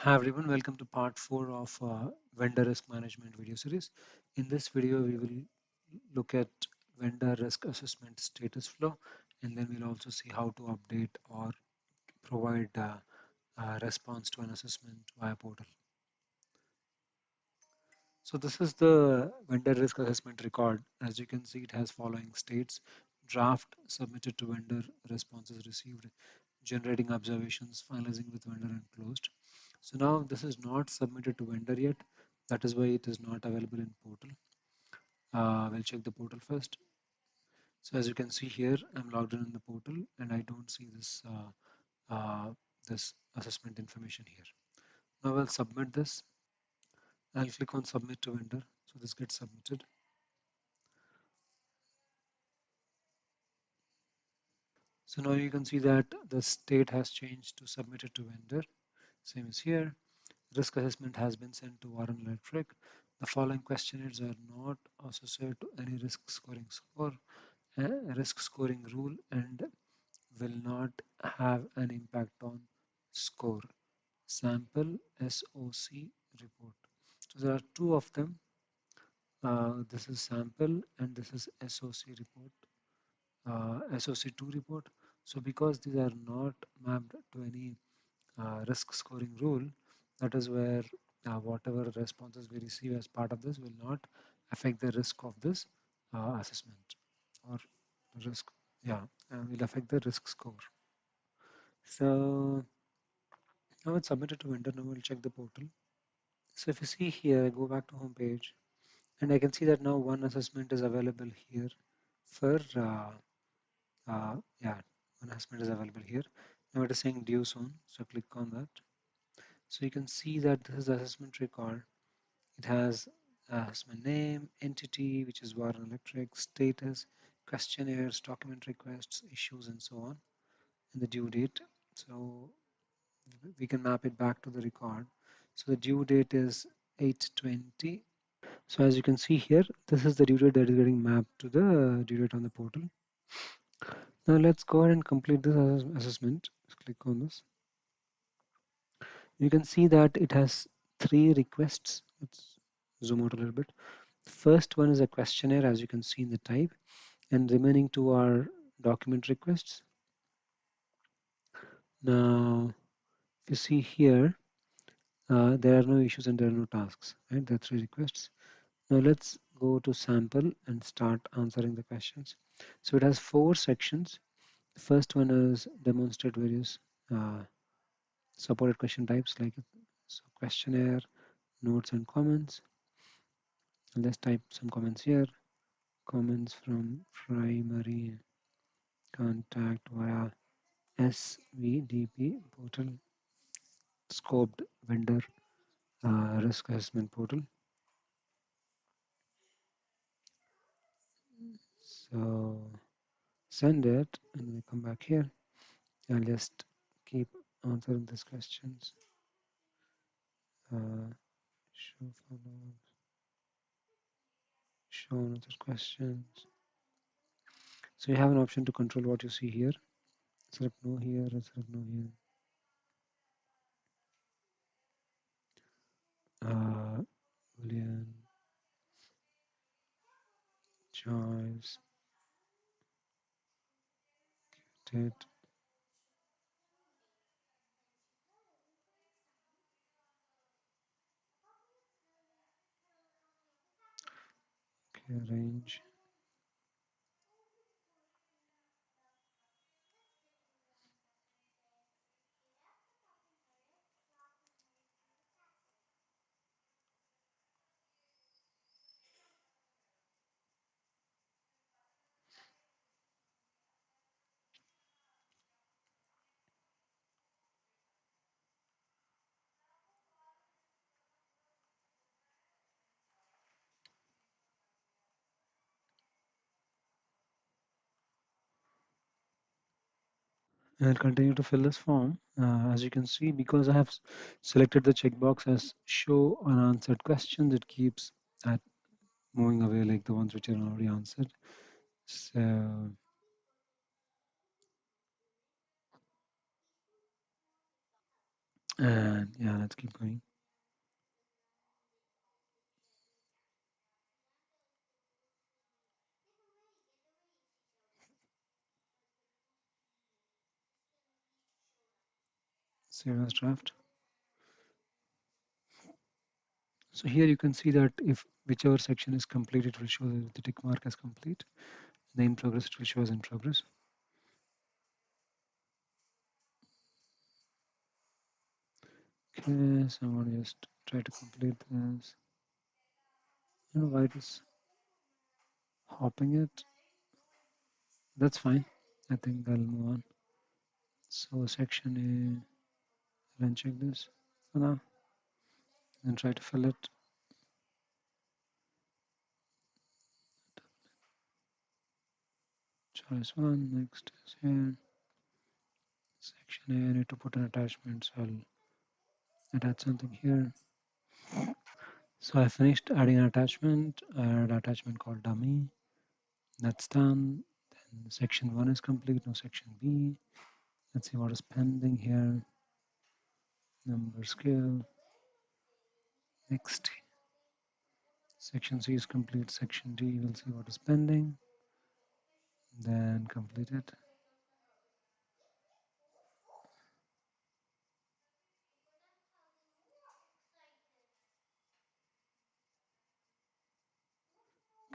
Hi everyone, welcome to part 4 of vendor risk management video series. In this video, we will look at vendor risk assessment status flow, and then we'll also see how to update or provide a response to an assessment via portal. So this is the vendor risk assessment record. As you can see, it has following states: draft, submitted to vendor, responses received, generating observations, finalizing with vendor, and closed. So now this is not submitted to vendor yet. That is why it is not available in portal. We'll check the portal first. So as you can see here, I'm logged in the portal and I don't see this assessment information here. Now I'll submit this. I'll click on submit to vendor. So this gets submitted. So now you can see that the state has changed to submitted to vendor. Same as here. Risk assessment has been sent to Warren Electric. The following questionnaires are not associated to any risk scoring score, risk scoring rule, and will not have an impact on score. Sample SOC report. So there are two of them. This is sample and this is SOC report, SOC2 report. So because these are not mapped to any risk scoring rule, that is where whatever responses we receive as part of this will not affect the risk of this assessment or risk. Yeah, will affect the risk score. So now it's submitted to vendor. Now we'll check the portal. So if you see here, I go back to home page and I can see that now one assessment is available here for yeah, one assessment is available here. Now it is saying due soon, so click on that. So you can see that this is the assessment record. It has assessment name, entity, which is Warren Electric, status, questionnaires, document requests, issues, and so on, and the due date. So we can map it back to the record. So the due date is 8/20. So as you can see here, this is the due date that is getting mapped to the due date on the portal. Now let's go ahead and complete this assessment. Just click on this. You can see that it has 3 requests. Let's zoom out a little bit. The first one is a questionnaire, as you can see in the type, and remaining 2 are document requests. Now, if you see here, there are no issues and there are no tasks, right? There are 3 requests. Now let's go to sample and start answering the questions. So it has 4 sections. The first one is demonstrate various supported question types like so questionnaire, notes and comments. And let's type some comments here. Comments from primary contact via SVDP portal, scoped vendor risk assessment portal. So send it and we come back here. I'll just keep answering these questions. Show follow-up, show another questions. So you have an option to control what you see here. Select no here, select no here. Boolean, choice, date. Okay, range. I'll continue to fill this form. As you can see, because I have selected the checkbox as show unanswered questions, it keeps that moving away like the ones which are already answered. So And yeah, let's keep going. Save as draft. So here you can see that if whichever section is complete, it will show the tick mark as complete. The in progress, it will show as in progress. Okay, so I'm going to just try to complete this. I don't know why it is hopping it. That's fine. I think I'll move on. So section A, I'll uncheck this for now and try to fill it. Choice 1, next is here. Section A, I need to put an attachment, so I'll attach something here. So I finished adding an attachment. I add an attachment called dummy. That's done. Then section 1 is complete. Now section B. Let's see what is pending here. Number scale. Next. Section C is complete. Section D, we'll see what is pending. Then complete it.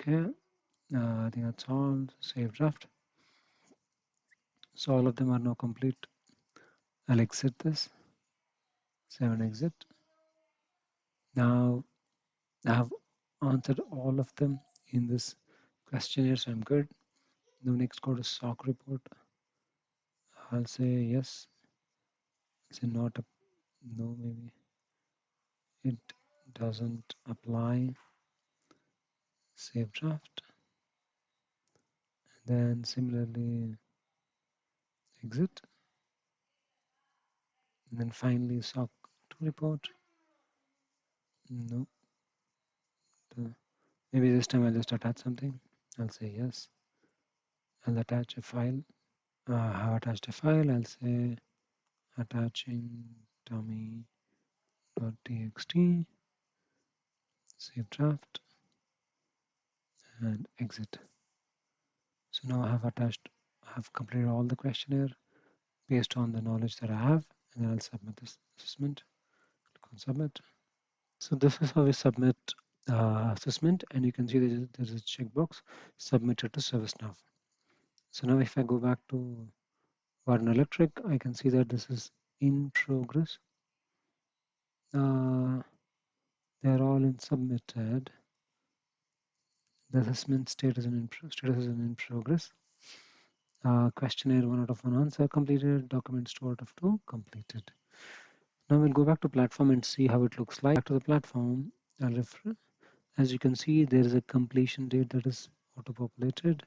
Okay. I think that's all. Save draft. So all of them are now complete. I'll exit this. Save and exit. Now I have answered all of them in this questionnaire, so I'm good. Now next go to SOC report. I'll say yes. Say not a no, maybe it doesn't apply. Save draft. Then similarly exit. And then finally SOC 2 report. No. Maybe this time I'll just attach something. I'll say yes. I'll attach a file. I have attached a file. I'll say attaching dummy.txt. Save draft and exit. So now I have completed all the questionnaire based on the knowledge that I have, and then I'll submit this assessment. Click on submit. So this is how we submit assessment, and you can see there's a checkbox submitted to ServiceNow. So now if I go back to Warren Electric, I can see that this is in progress. They're all in submitted. The assessment status is in progress. Questionnaire 1 out of 1 answer completed. Documents 2 out of 2 completed. Now we'll go back to platform and see how it looks like. Back to the platform, I'll refresh. As you can see, there is a completion date that is auto-populated.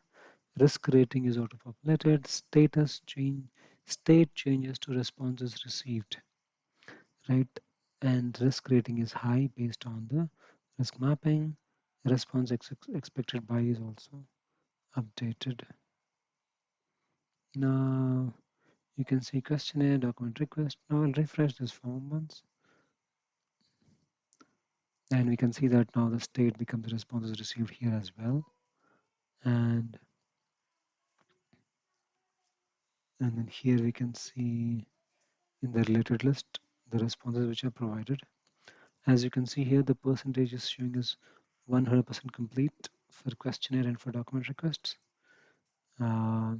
Risk rating is auto-populated. Status change, state changes to responses received, right? And risk rating is high based on the risk mapping. Response expected by is also updated. Now you can see questionnaire, document request. Now I'll refresh this form once. And we can see that now the state becomes responses received here as well. And then here we can see in the related list the responses which are provided. As you can see here, the percentage is showing as 100% complete for questionnaire and for document requests. I'll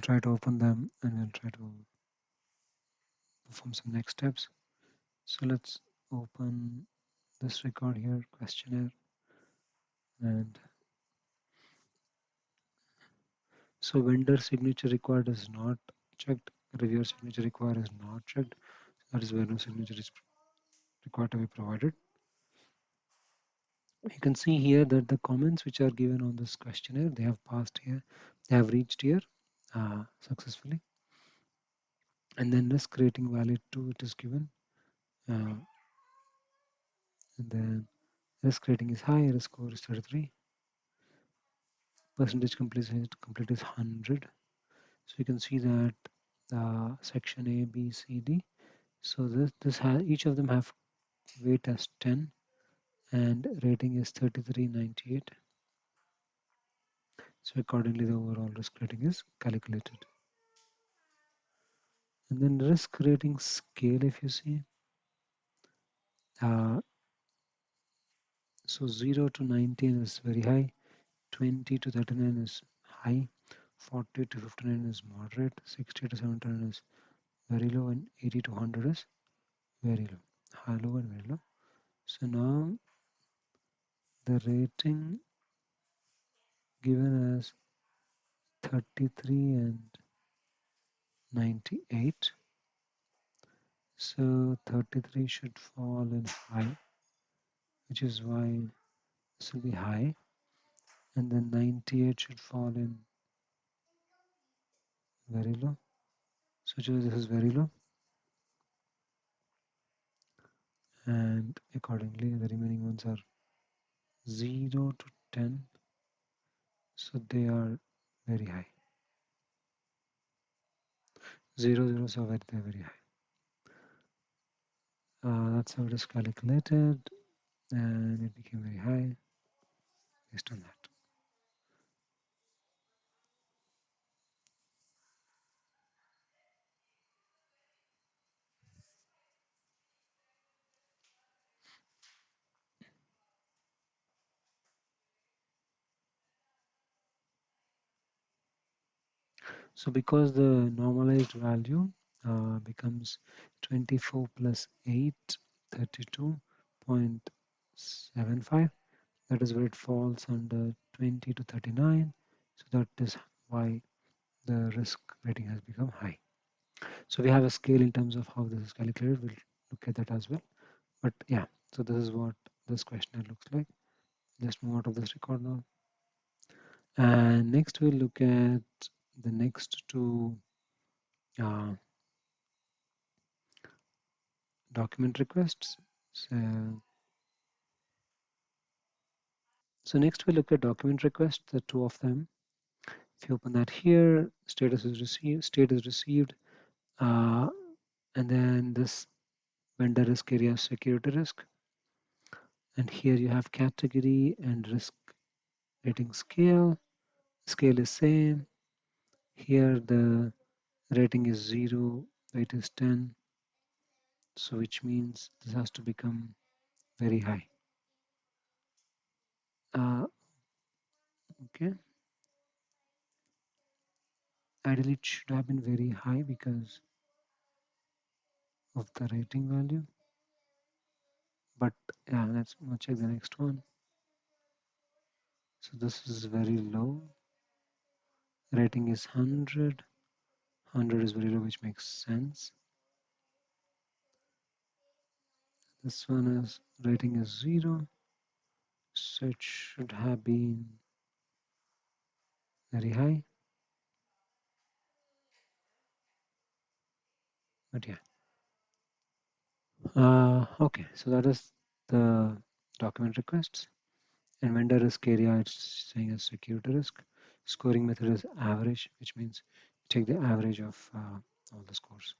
try to open them and we'll try to perform some next steps. So let's open this record here, questionnaire, and so vendor signature required is not checked, reviewer signature required is not checked. That is where no signature is required to be provided. You can see here that the comments which are given on this questionnaire, they have passed here, they have reached here successfully. And then risk rating valid 2, it is given. And then risk rating is high, risk score is 33. Percentage complete is 100. So you can see that section A, B, C, D. So this has, each of them have weight as 10 and rating is 3398. So accordingly the overall risk rating is calculated. And then risk rating scale, if you see, so 0 to 19 is very high, 20 to 39 is high, 40 to 59 is moderate, 60 to 79 is very low, and 80 to 100 is very low, high, low, and very low. So now the rating given as 33 and 98. So 33 should fall in high, which is why this will be high, and then 98 should fall in very low. So this is very low, and accordingly the remaining ones are 0 to 10, so they are very high. 0, 0, so they're very high. That's how it is calculated, and it became very high based on that. So because the normalized value becomes 24 plus 8, 32.75, that is where it falls under 20 to 39. So that is why the risk rating has become high. So we have a scale in terms of how this is calculated. We'll look at that as well. But yeah, so this is what this questionnaire looks like. Just move out of this record now. And next we'll look at the next two document requests. So next we'll look at document requests, the two of them. If you open that here, status is received, state is received, and then this vendor risk area security risk. And here you have category and risk rating scale. Scale is same. Here the rating is 0, weight is 10. So which means this has to become very high. Okay. Ideally it should have been very high because of the rating value. But yeah, let's check the next one. So this is very low. Rating is 100. 100 is very low, which makes sense. This one is rating is 0. So it should have been very high. But yeah. Okay, so that is the document requests. And vendor risk area, it's saying as security risk. Scoring method is average, which means take the average of all the scores.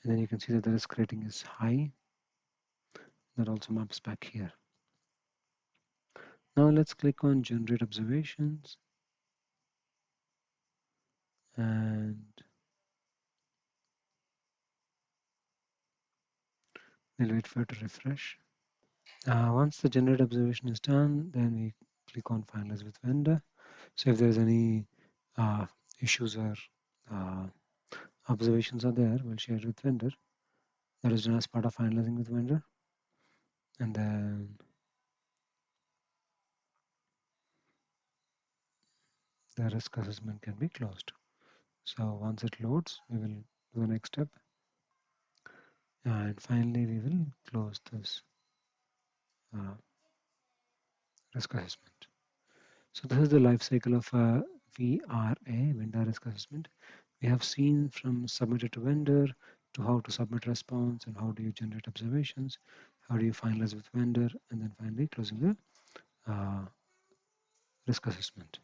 And then you can see that the risk rating is high. That also maps back here. Now let's click on generate observations. And we'll wait for it to refresh. Once the generate observation is done, then we click on finalize with vendor. So if there's any issues or observations are there, we'll share it with vendor. That is done as part of finalizing with vendor. And then the risk assessment can be closed. So once it loads, we will do the next step. And finally, we will close this risk assessment. So this is the life cycle of a VRA, vendor risk assessment. We have seen from submitted to vendor to how to submit response and how do you generate observations. how do you finalize with vendor, and then finally closing the risk assessment.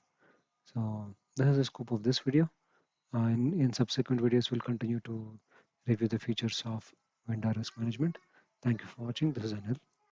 So this is the scope of this video. In subsequent videos, we'll continue to review the features of vendor risk management. Thank you for watching. This is Anil.